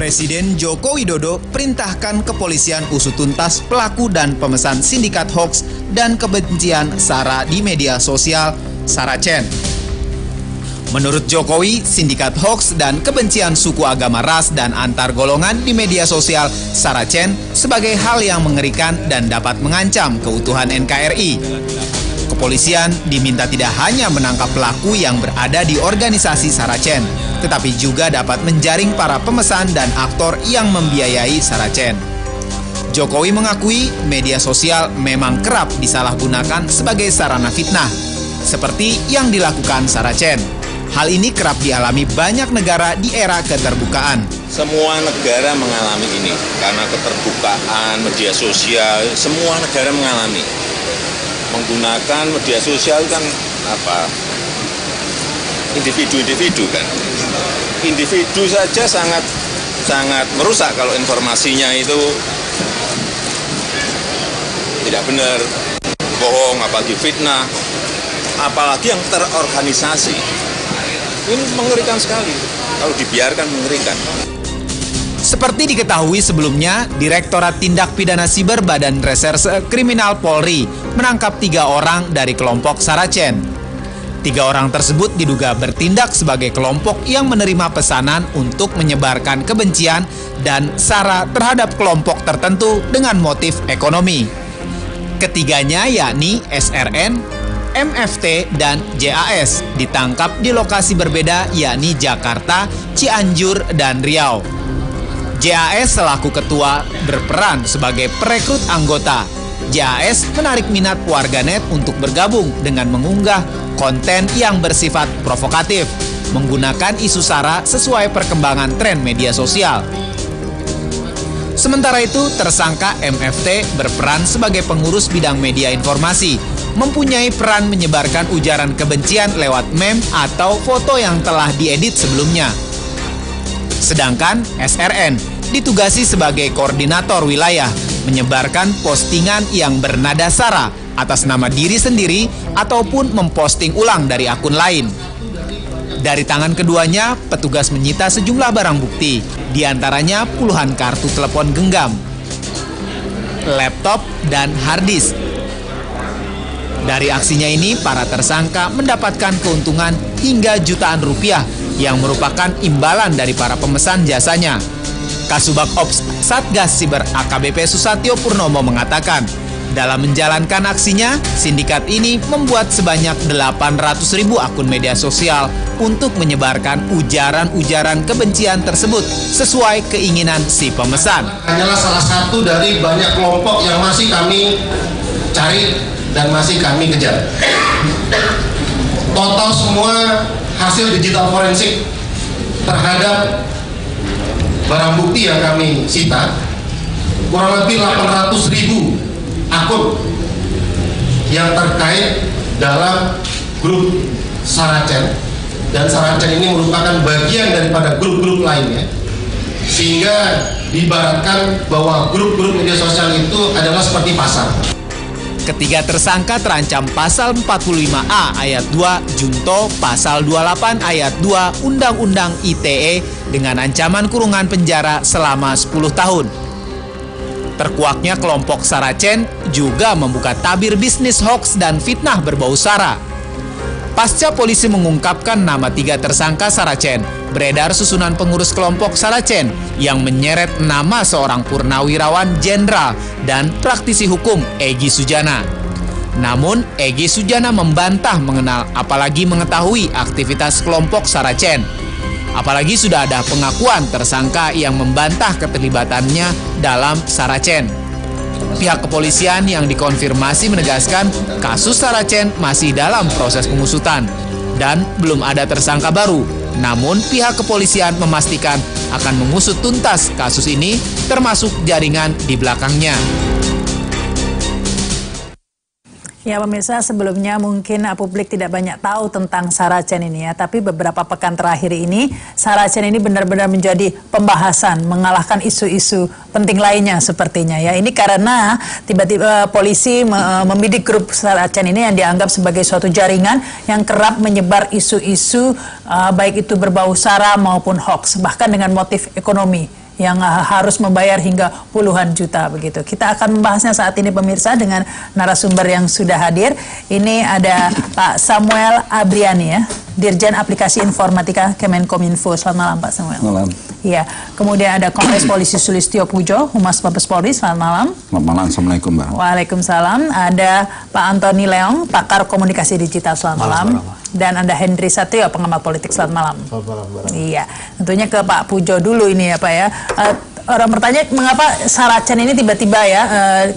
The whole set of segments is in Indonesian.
Presiden Joko Widodo perintahkan kepolisian usut tuntas pelaku dan pemesan sindikat hoaks dan kebencian SARA di media sosial Saracen. Menurut Jokowi, sindikat hoaks dan kebencian suku, agama, ras, dan antar golongan di media sosial Saracen sebagai hal yang mengerikan dan dapat mengancam keutuhan NKRI. Kepolisian diminta tidak hanya menangkap pelaku yang berada di organisasi Saracen, tetapi juga dapat menjaring para pemesan dan aktor yang membiayai Saracen. Jokowi mengakui media sosial memang kerap disalahgunakan sebagai sarana fitnah, seperti yang dilakukan Saracen. Hal ini kerap dialami banyak negara di era keterbukaan. Semua negara mengalami ini, karena keterbukaan media sosial, semua negara mengalami. Menggunakan media sosial kan individu-individu kan. Individu saja sangat merusak kalau informasinya itu tidak benar, bohong, apalagi fitnah, apalagi yang terorganisasi. Ini mengerikan sekali, kalau dibiarkan mengerikan. Seperti diketahui sebelumnya, Direktorat Tindak Pidana Siber Badan Reserse Kriminal Polri menangkap 3 orang dari kelompok Saracen. 3 orang tersebut diduga bertindak sebagai kelompok yang menerima pesanan untuk menyebarkan kebencian dan SARA terhadap kelompok tertentu dengan motif ekonomi. Ketiganya yakni SRN, MFT, dan JAS ditangkap di lokasi berbeda yakni Jakarta, Cianjur, dan Riau. JAS selaku ketua berperan sebagai perekrut anggota. JAS menarik minat warganet untuk bergabung dengan mengunggah konten yang bersifat provokatif, menggunakan isu SARA sesuai perkembangan tren media sosial. Sementara itu, tersangka MFT berperan sebagai pengurus bidang media informasi, mempunyai peran menyebarkan ujaran kebencian lewat meme atau foto yang telah diedit sebelumnya. Sedangkan SRN ditugasi sebagai koordinator wilayah, menyebarkan postingan yang bernada SARA atas nama diri sendiri ataupun memposting ulang dari akun lain. Dari tangan keduanya, petugas menyita sejumlah barang bukti, diantaranya puluhan kartu telepon genggam, laptop, dan harddisk. Dari aksinya ini, para tersangka mendapatkan keuntungan hingga jutaan rupiah yang merupakan imbalan dari para pemesan jasanya. Kasubag Ops Satgas Siber AKBP Susatyo Purnomo mengatakan, dalam menjalankan aksinya, sindikat ini membuat sebanyak 800.000 akun media sosial untuk menyebarkan ujaran-ujaran kebencian tersebut sesuai keinginan si pemesan. Hanyalah salah satu dari banyak kelompok yang masih kami cari dan masih kami kejar. Total semua hasil digital forensik terhadap barang bukti yang kami sita kurang lebih 800.000 akun yang terkait dalam grup Saracen, dan Saracen ini merupakan bagian daripada grup-grup lainnya, sehingga diibaratkan bahwa grup-grup media sosial itu adalah seperti pasar. Ketiga tersangka terancam pasal 45A ayat 2 Junto pasal 28 ayat 2 Undang-Undang ITE dengan ancaman kurungan penjara selama 10 tahun. Terkuaknya kelompok Saracen juga membuka tabir bisnis hoaks dan fitnah berbau SARA. Pasca polisi mengungkapkan nama 3 tersangka Saracen, beredar susunan pengurus kelompok Saracen yang menyeret nama seorang purnawirawan jenderal dan praktisi hukum Egy Sujana. Namun, Egy Sujana membantah mengenal apalagi mengetahui aktivitas kelompok Saracen. Apalagi sudah ada pengakuan tersangka yang membantah keterlibatannya dalam Saracen. Pihak kepolisian yang dikonfirmasi menegaskan kasus Saracen masih dalam proses pengusutan dan belum ada tersangka baru. Namun pihak kepolisian memastikan akan mengusut tuntas kasus ini termasuk jaringan di belakangnya. Ya pemirsa, sebelumnya mungkin publik tidak banyak tahu tentang Saracen ini ya, tapi beberapa pekan terakhir ini Saracen ini benar-benar menjadi pembahasan, mengalahkan isu-isu penting lainnya sepertinya ya. Ini karena tiba-tiba polisi membidik grup Saracen ini yang dianggap sebagai suatu jaringan yang kerap menyebar isu-isu baik itu berbau SARA maupun hoax, bahkan dengan motif ekonomi. yang harus membayar hingga puluhan juta begitu. Kita akan membahasnya saat ini pemirsa dengan narasumber yang sudah hadir. Ini ada Pak Samuel Abriani ya, Dirjen Aplikasi Informatika Kemenkominfo. Selamat malam Pak Samuel. Malam. Iya. Kemudian ada Kombes Polisi Sulistyo Pujo, Humas Mabes Polri. Selamat malam. Selamat malam. Assalamualaikum Mbak. Waalaikumsalam. Ada Pak Antoni Leong, Pakar Komunikasi Digital. Selamat malam. Dan ada Hendri Satrio, pengamat politik. Selamat malam. Selamat malam, Mbak. Iya, tentunya ke Pak Pujo dulu ini ya Pak ya. Orang bertanya mengapa Saracen ini tiba-tiba ya,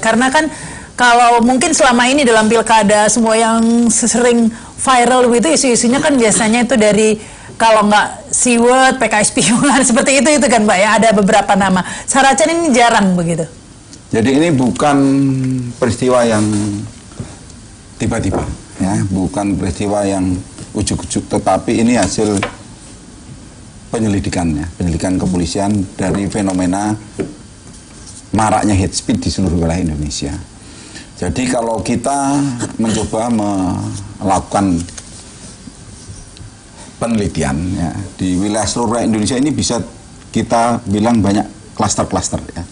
karena kan kalau mungkin selama ini dalam pilkada semua yang sering viral itu isu-isunya kan biasanya itu dari kalau nggak Siwet, PKS Piungan seperti itu kan Pak ya, ada beberapa nama. Saracen ini jarang begitu. Jadi ini bukan peristiwa yang tiba-tiba, ya, bukan peristiwa yang ujuk-ujuk, tetapi ini hasil penyelidikan kepolisian dari fenomena maraknya hate speech di seluruh wilayah Indonesia. Jadi kalau kita mencoba melakukan penelitian ya, di wilayah seluruh Indonesia ini bisa kita bilang banyak klaster-klaster ya.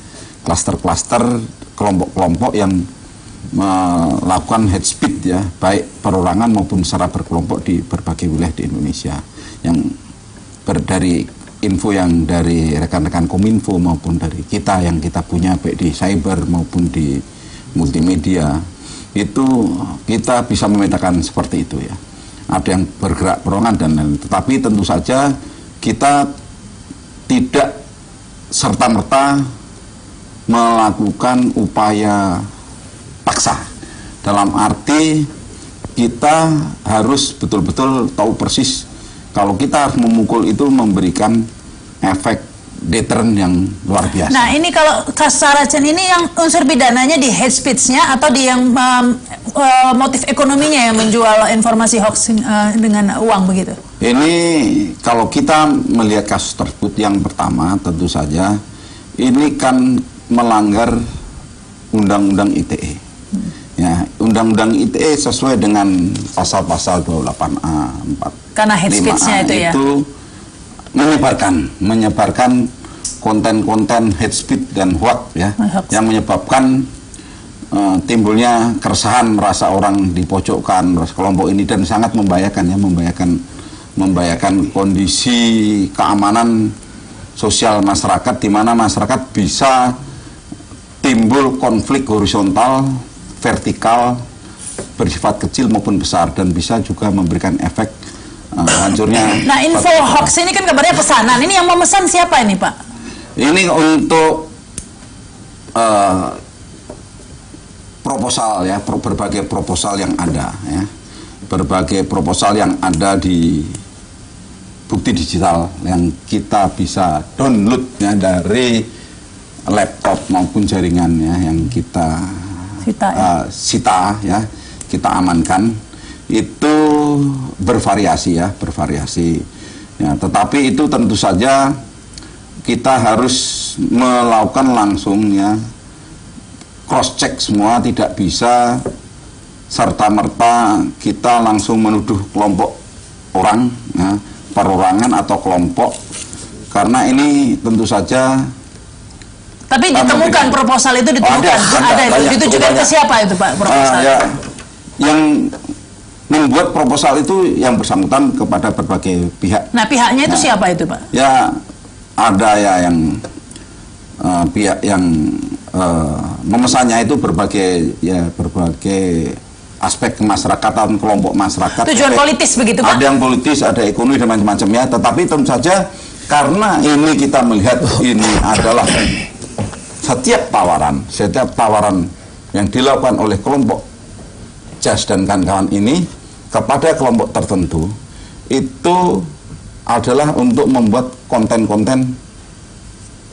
Klaster-klaster kelompok-kelompok yang melakukan hate speech ya, baik perorangan maupun secara berkelompok di berbagai wilayah di Indonesia. Yang dari info yang dari rekan-rekan Kominfo maupun dari kita yang kita punya baik di cyber maupun di multimedia, itu kita bisa memetakan seperti itu ya. Ada yang bergerak perorangan dan lain-lain. Tetapi tentu saja kita tidak serta-merta melakukan upaya paksa. Dalam arti kita harus betul-betul tahu persis kalau kita harus memukul itu memberikan efek deteren yang luar biasa. Nah ini kalau Saracen ini yang unsur pidananya di hate speech-nya atau di yang motif ekonominya yang menjual informasi hoax dengan uang begitu? Ini kalau kita melihat kasus tersebut, yang pertama tentu saja ini kan melanggar Undang-Undang ITE. Ya, Undang-Undang ITE sesuai dengan pasal-pasal 28A, 4. Karena hate speech-nya itu menyebarkan konten-konten hate speech dan hoax ya, yang menyebabkan timbulnya keresahan, merasa orang dipojokkan, merasa kelompok ini, dan sangat membahayakan ya, membahayakan kondisi keamanan sosial masyarakat, di mana masyarakat bisa timbul konflik horizontal, vertikal, bersifat kecil maupun besar, dan bisa juga memberikan efek hancurnya. Nah, info hoax ini kan kabarnya pesanan. Ini yang memesan siapa ini, Pak? Ini untuk proposal ya, berbagai proposal yang ada ya, berbagai proposal yang ada di bukti digital yang kita bisa download ya dari laptop maupun jaringannya yang kita sita ya, kita amankan. Itu bervariasi ya, ya, tetapi itu tentu saja kita harus melakukan langsung ya, cross check semua, tidak bisa serta-merta kita langsung menuduh kelompok orang ya, perorangan atau kelompok, karena ini tentu saja. Tapi ditemukan proposal itu ditemukan, ada itu ditujukan ke siapa itu Pak proposal? Ya, yang membuat proposal itu yang bersangkutan kepada berbagai pihak. Nah pihaknya itu siapa itu Pak? Ya ada ya yang pihak yang memesannya itu berbagai aspek kemasyarakatan, kelompok masyarakat. Tujuan politis begitu Pak? Ada yang politis, ada ekonomi dan macam-macam ya. Tetapi tentu saja karena ini kita melihat ini adalah setiap tawaran yang dilakukan oleh kelompok JAS dan kawan-kawan ini kepada kelompok tertentu itu adalah untuk membuat konten-konten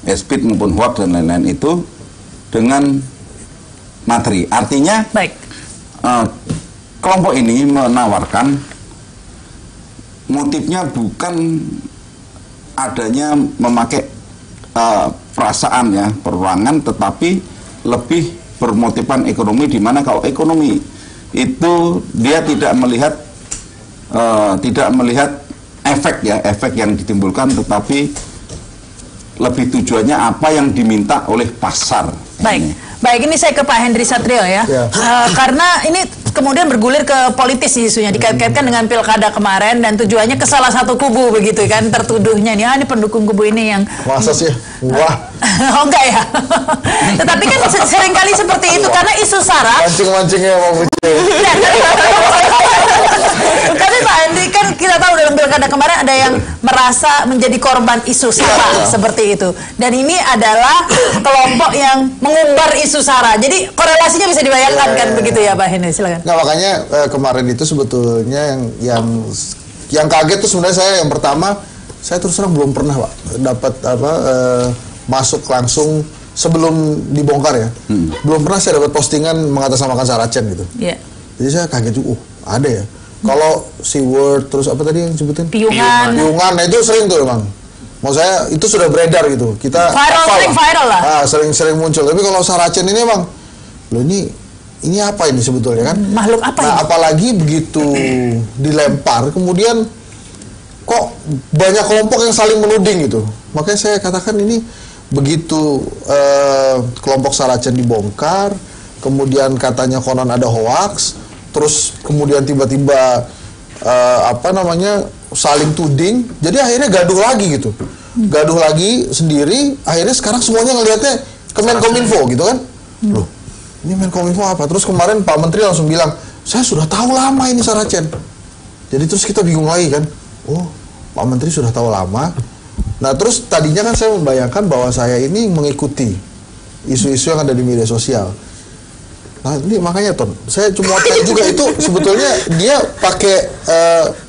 hate maupun hoax dan lain-lain itu dengan materi. Artinya baik. Kelompok ini menawarkan motifnya bukan adanya memakai perasaan ya, perorangan, tetapi lebih bermotifan ekonomi, di mana kalau ekonomi itu dia tidak melihat efek ya, efek yang ditimbulkan, tetapi lebih tujuannya apa yang diminta oleh pasar. Baik, ini saya ke Pak Hendri Satrio ya. Karena ini kemudian bergulir ke politis isunya, dikait-kaitkan dengan pilkada kemarin dan tujuannya ke salah satu kubu begitu kan, tertuduhnya nih, ini pendukung kubu ini yang... Masa sih? Wah. Oh enggak ya? Tetapi kan seringkali seperti itu, karena isu SARA... Mancing-mancingnya mau Tapi Pak Hendri, kan kita tahu dalam pilkada kemarin ada yang merasa menjadi korban isu SARA seperti itu. Dan ini adalah kelompok yang mengumbar isu SARA. Jadi korelasinya bisa dibayangkan kan begitu ya Pak Hendri, silakan. Nah makanya kemarin itu sebetulnya yang kaget tuh sebenarnya saya yang pertama, saya terus terang belum pernah Pak dapat masuk langsung sebelum dibongkar ya. Belum pernah saya dapat postingan mengatasnamakan Saracen gitu. Jadi saya kaget juga, ada ya. Kalau Seaword, terus apa tadi yang sebutin? Piungan. Nah itu sering tuh emang. Mau saya itu sudah beredar gitu. Kita viral lah. Sering muncul. Tapi kalau Saracen ini emang, loh ini apa ini sebetulnya kan? Makhluk apa ini? Apalagi begitu dilempar, kemudian kok banyak kelompok yang saling menuding gitu. Makanya saya katakan ini begitu kelompok Saracen dibongkar, kemudian katanya konon ada hoax, terus kemudian tiba-tiba saling tuding, jadi akhirnya gaduh lagi gitu, gaduh lagi sendiri, akhirnya sekarang semuanya ngelihatnya ke Menkominfo gitu kan, loh ini Menkominfo apa? Terus kemarin Pak Menteri langsung bilang, saya sudah tahu lama ini Saracen. Jadi terus kita bingung lagi kan, oh Pak Menteri sudah tahu lama. Nah terus tadinya kan saya membayangkan bahwa saya ini mengikuti isu-isu yang ada di media sosial. Nah ini makanya Ton, saya cuma tanya juga itu sebetulnya dia pakai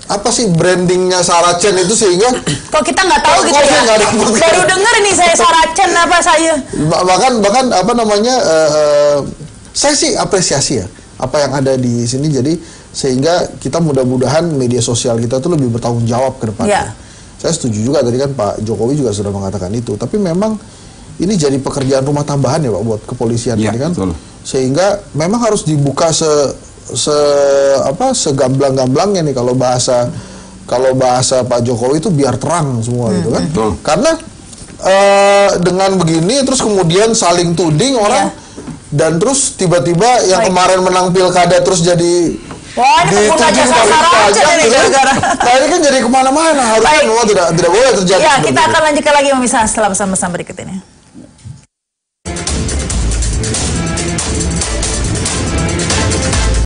apa sih brandingnya Saracen itu sehingga kok kita nggak tahu gitu ya? Baru denger nih saya Saracen apa saya? Bahkan apa namanya saya sih apresiasi ya apa yang ada di sini, jadi sehingga kita mudah-mudahan media sosial kita tuh lebih bertanggung jawab ke depannya. Saya setuju juga tadi kan Pak Jokowi juga sudah mengatakan itu, tapi memang ini jadi pekerjaan rumah tambahan ya Pak buat kepolisian ini kan. Betul. Sehingga memang harus dibuka segamblang-gamblangnya nih kalau bahasa Pak Jokowi itu biar terang semua gitu kan. Betul. Karena dengan begini terus kemudian saling tuding orang dan terus tiba-tiba yang kemarin menang pilkada terus jadi dituding pajak gitu kan. Nah ini kan jadi kemana-mana, harusnya memang tidak boleh terjadi. Ya, kita akan lanjutkan lagi pemirsa setelah pesan-pesan berikut ini.